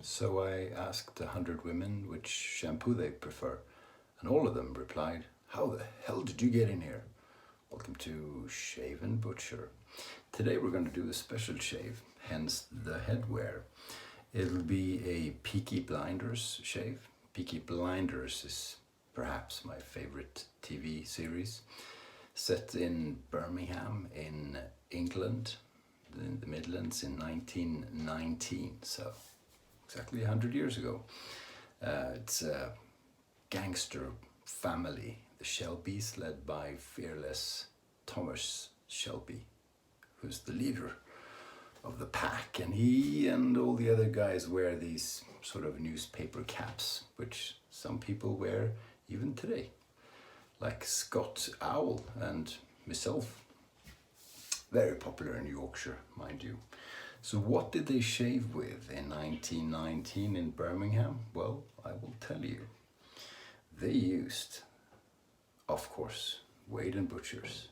So I asked 100 women which shampoo they prefer, and all of them replied, "How the hell did you get in here? Welcome to Shave&Butcher. Today we're going to do a special shave, hence the headwear. It'll be a Peaky Blinders shave. Peaky Blinders is perhaps my favorite TV series, set in Birmingham in England, in the Midlands in 1919, so exactly 100 years ago. It's a gangster family, the Shelbys, led by fearless Thomas Shelby, who's the leader of the pack, and he and all the other guys wear these sort of newspaper caps, which some people wear even today, like Scott Owl and myself. Very popular in Yorkshire, mind you. So what did they shave with in 1919 in Birmingham? Well, I will tell you. They used, of course, Shave&Butchers.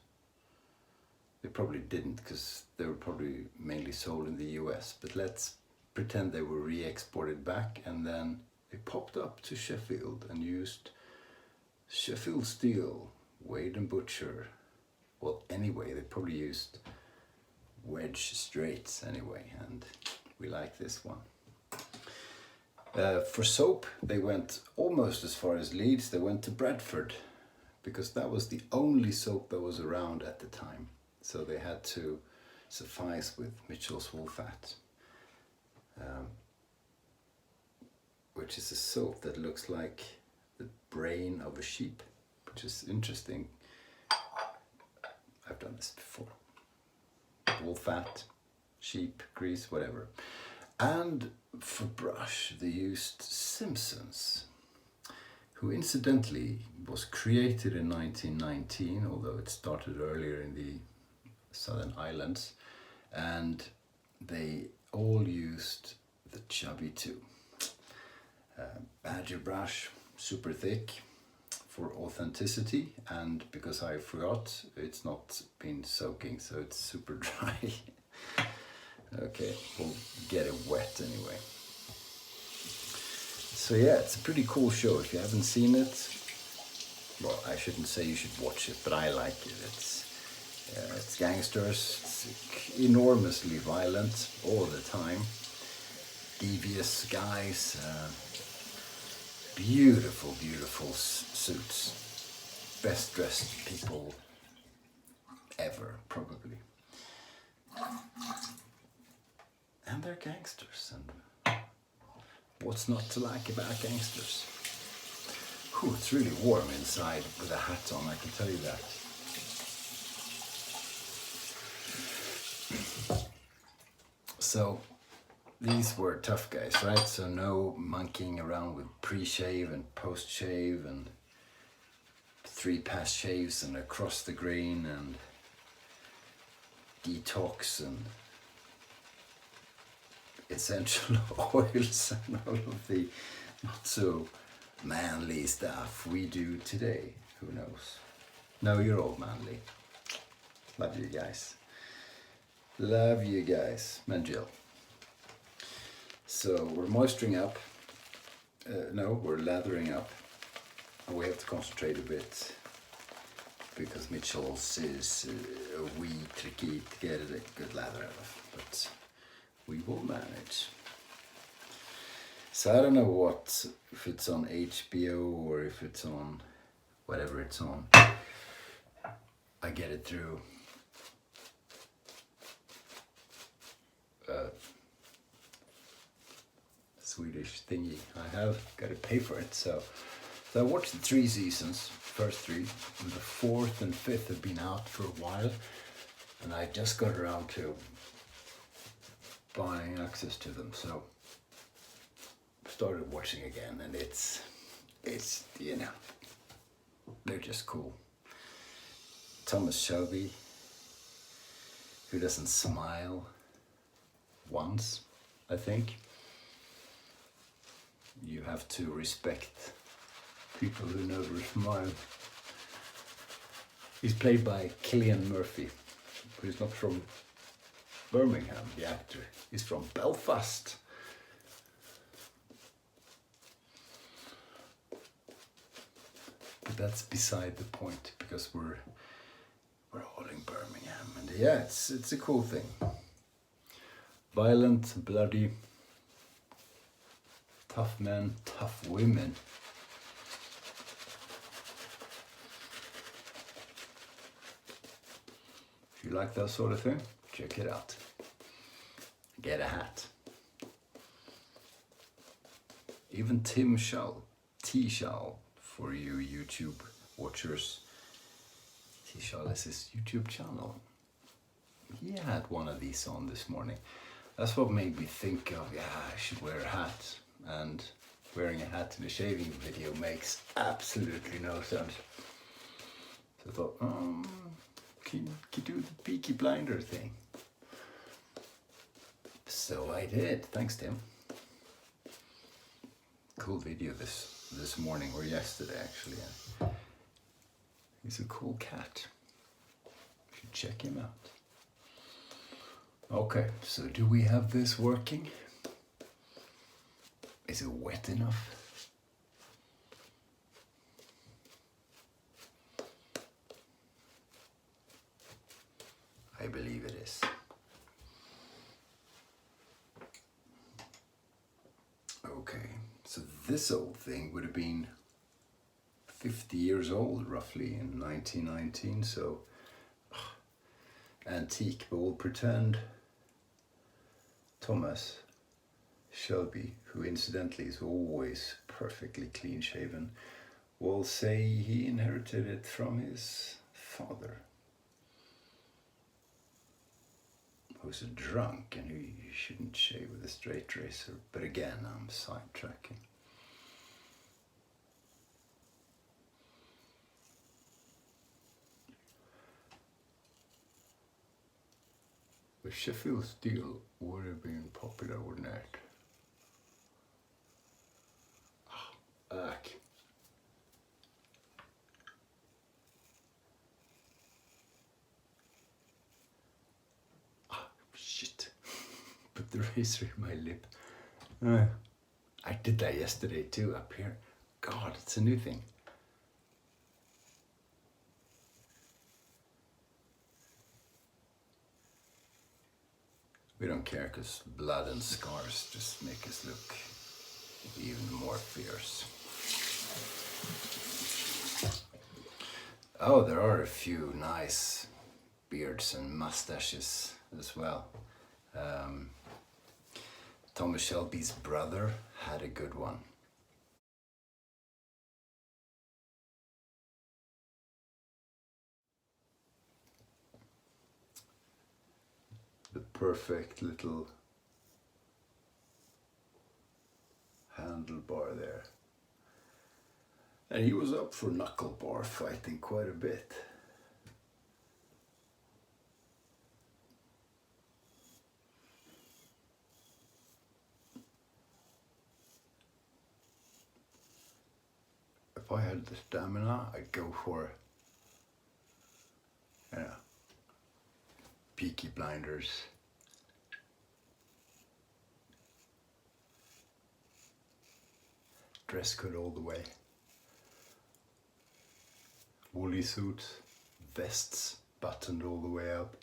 They probably didn't, because they were probably mainly sold in the US, but let's pretend they were re-exported back, and then they popped up to Sheffield and used Sheffield Steel, Shave&Butcher. Well, anyway, they probably used wedge straights anyway, and we like this one. For soap, they went almost as far as Leeds. They went to Bradford, because that was the only soap that was around at the time. So they had to suffice with Mitchell's Wool Fat, which is a soap that looks like the brain of a sheep, which is interesting. I've done this before. Wool fat, sheep grease, whatever. And for brush, they used Simpson's, who incidentally was created in 1919, although it started earlier in the Southern Islands, and they all used the Chubby 2. Badger brush, super thick for authenticity, and because I forgot, it's not been soaking, so it's super dry. Okay, we'll get it wet anyway. So yeah, it's a pretty cool show. If you haven't seen it, well, I shouldn't say you should watch it, but I like it. It's gangsters, it's enormously violent all the time, devious guys, beautiful, beautiful suits, best dressed people ever, probably. And they're gangsters, and what's not to like about gangsters? Whew, it's really warm inside with a hat on, I can tell you that. So these were tough guys, right? So no monkeying around with pre-shave and post-shave and 3-pass shaves and across the grain and detox and essential oils and all of the not so manly stuff we do today. Who knows? No, you're all manly. Love you guys. Love you guys. And Jill. So we're moisturing up. No, we're lathering up. And we have to concentrate a bit, because Mitchell's is a wee tricky to get a good lather out of. But we will manage. So I don't know what, if it's on HBO or if it's on whatever it's on. I get it through Swedish thingy. I have got to pay for it. So I watched the 3 seasons, first 3, and the 4th and 5th have been out for a while, and I just got around to buying access to them. So started watching again, and it's you know, they're just cool. Thomas Shelby, who doesn't smile once, I think. You have to respect people who never smile. He's played by Cillian Murphy, who's not from Birmingham, the actor. He's from Belfast. But that's beside the point, because we're all in Birmingham, and yeah, it's a cool thing. Violent, bloody, tough men, tough women. If you like that sort of thing, check it out. Get a hat. Even T Shall, for you YouTube watchers. T Shall is his YouTube channel. He had one of these on this morning. That's what made me think of, yeah, I should wear a hat. And wearing a hat in a shaving video makes absolutely no sense. So I thought, can you do the Peaky Blinder thing? So I did. Thanks, Tim. Cool video this morning, or yesterday actually. He's a cool cat. You should check him out. Okay, so do we have this working? Is it wet enough? I believe it is. Okay, so this old thing would have been 50 years old roughly in 1919, so antique, but we'll pretend Thomas Shelby, who incidentally is always perfectly clean shaven, will say he inherited it from his father, who's a drunk and who you shouldn't shave with a straight razor. But again, I'm sidetracking. The Sheffield steel would have been popular, wouldn't it? Ugh. Shit. Put the razor in my lip. I did that yesterday too, up here. God, it's a new thing. We don't care, because blood and scars just make us look even more fierce. Oh, there are a few nice beards and mustaches as well. Thomas Shelby's brother had a good one. The perfect little handlebar there. And he was up for knuckle bar fighting quite a bit. If I had the stamina, I'd go for, Peaky Blinders. Dress code all the way. Woolly suits, vests buttoned all the way up,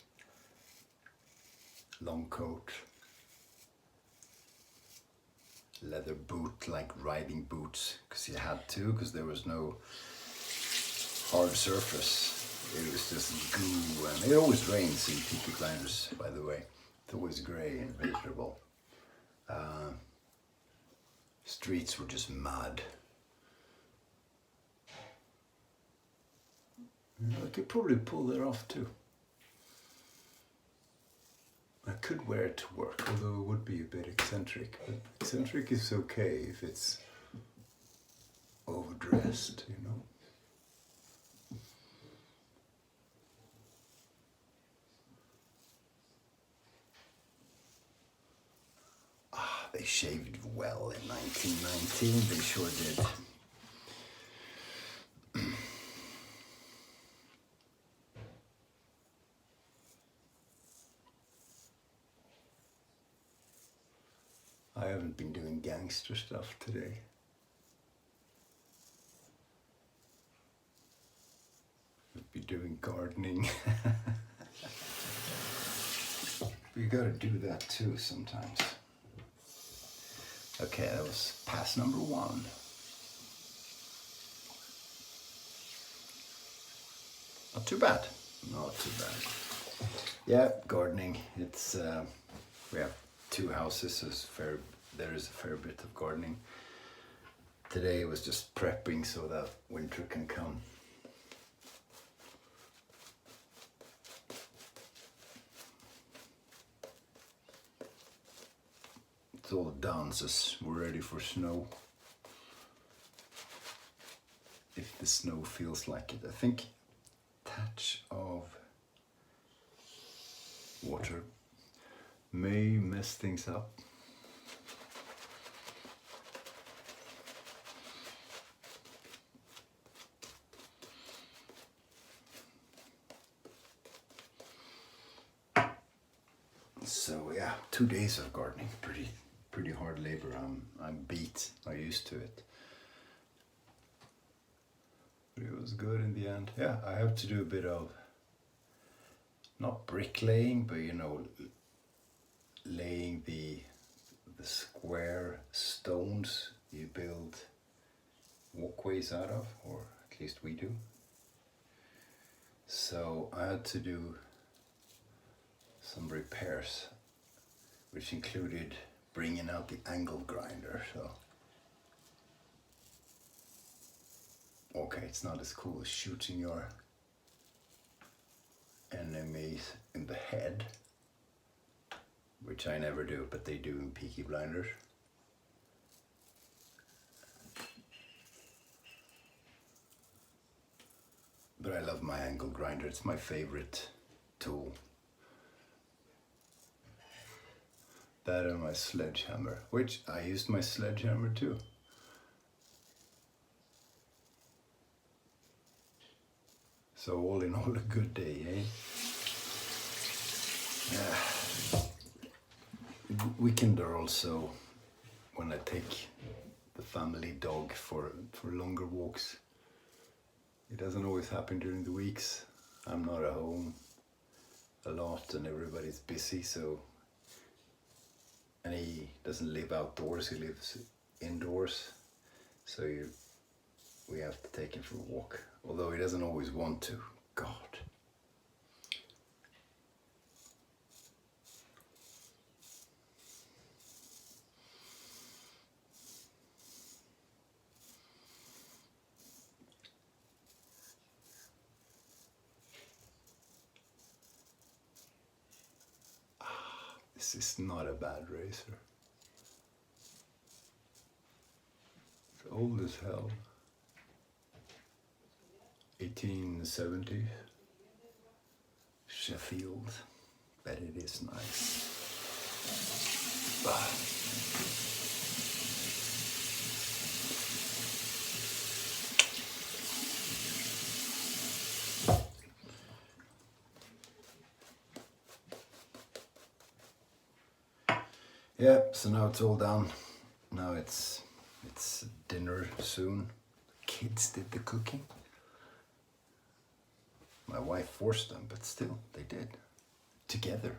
long coat, leather boot, like riding boots, because you had to, because there was no hard surface. It was just goo, and it always rains in Peaky Blinders, by the way. It's always grey and miserable. Streets were just mud. I could probably pull that off too. I could wear it to work, although it would be a bit eccentric. But eccentric is okay if it's overdressed, you know. They shaved well in 1919, they sure did. I haven't been doing gangster stuff today. be doing gardening. You gotta do that too sometimes. Okay, that was pass number 1. Not too bad. Not too bad. Yeah, gardening. It's we have 2 houses, so there is a fair bit of gardening. Today was just prepping so that winter can come. It's all dances. We're ready for snow. If the snow feels like it. I think a touch of water may mess things up. So yeah, 2 days of gardening, pretty hard labor. I'm beat. I'm used to it. But it was good in the end. Yeah, I have to do a bit of not bricklaying, but you know, laying the square stones you build walkways out of, or at least we do. So I had to do some repairs, which included bringing out the angle grinder. So okay, it's not as cool as shooting your enemies in the head, which I never do, but they do in Peaky Blinders. But I love my angle grinder. It's my favorite tool. That and my sledgehammer, which I used my sledgehammer too. So all in all, a good day, eh? Weekend are also when I take the family dog for longer walks. It doesn't always happen during the weeks. I'm not at home a lot and everybody's busy, so. And he doesn't live outdoors, he lives indoors. So we have to take him for a walk. Although he doesn't always want to. God. This is not a bad razor. It's old as hell. 1870. Sheffield. Bet it is nice. Yeah, so now it's all done. Now it's dinner soon. Kids did the cooking. My wife forced them, but still, they did. Together.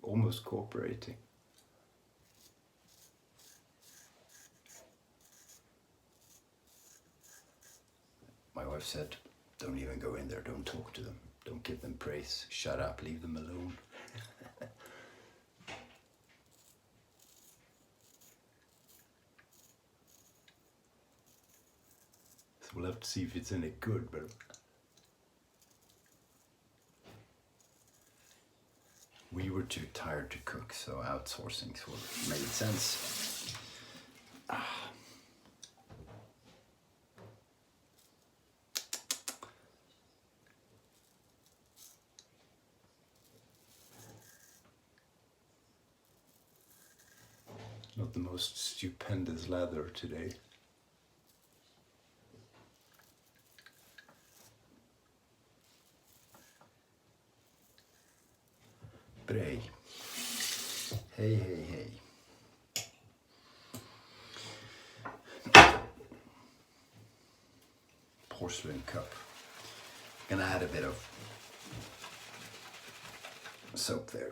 Almost cooperating. My wife said, don't even go in there, don't talk to them. Don't give them praise. Shut up, leave them alone. So we'll have to see if it's any good, but we were too tired to cook, so outsourcing sort of made sense. Not the most stupendous lather today. But hey, hey. porcelain cup. Gonna add a bit of soap there.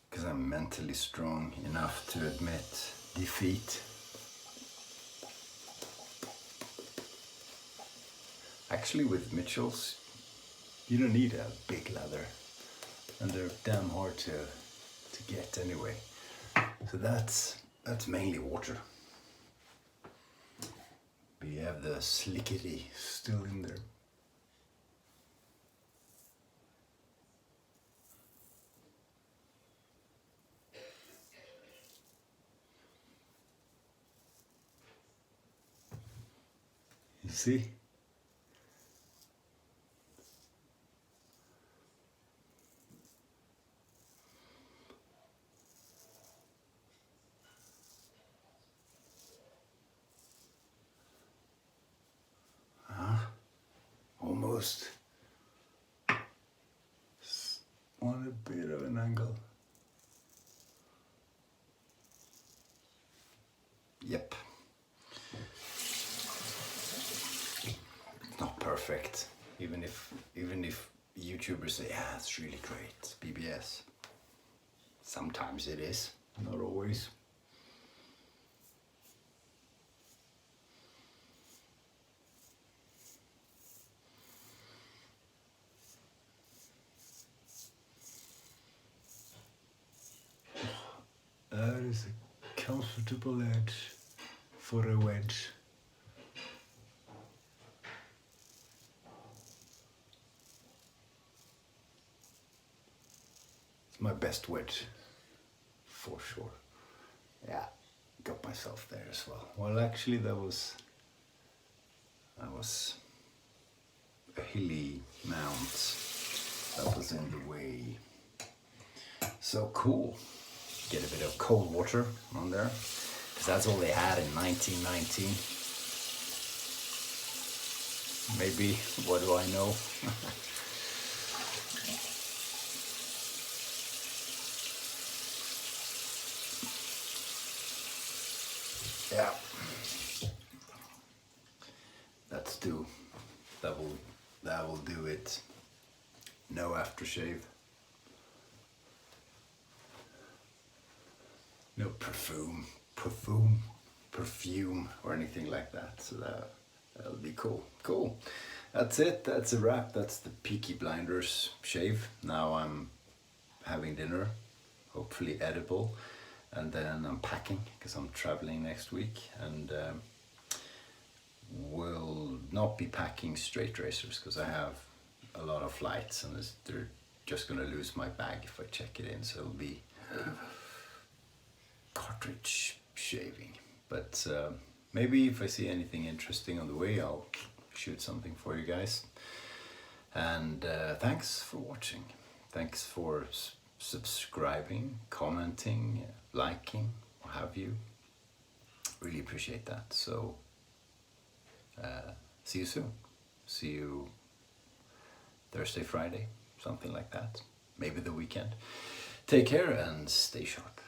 Because I'm mentally strong enough to admit defeat. Actually, with Mitchells, you don't need a big lather, and they're damn hard to get anyway. So that's mainly water. We have the slickety still in there. You see? Almost on a bit of an angle. Yep. Not perfect. Even if YouTubers say, yeah, it's really great, BBS. Sometimes it is, not always. That is a comfortable edge for a wedge. It's my best wedge, for sure. Yeah, got myself there as well. Well, actually, that was a hilly mount that was in the way. So cool. Get a bit of cold water on there, because that's all they had in 1919. Maybe, what do I know? Yeah, that's do. That will do it. No aftershave. No perfume or anything like that. So that'll be cool. Cool. That's it. That's a wrap. That's the Peaky Blinders shave. Now I'm having dinner, hopefully edible, and then I'm packing because I'm traveling next week, and will not be packing straight racers because I have a lot of flights, and they're just gonna lose my bag if I check it in. So it'll be cartridge shaving, but maybe if I see anything interesting on the way, I'll shoot something for you guys. And thanks for watching. Thanks for subscribing, commenting, liking, what have you. Really appreciate that. So see you soon. See you Thursday, Friday, something like that. Maybe the weekend. Take care and stay sharp.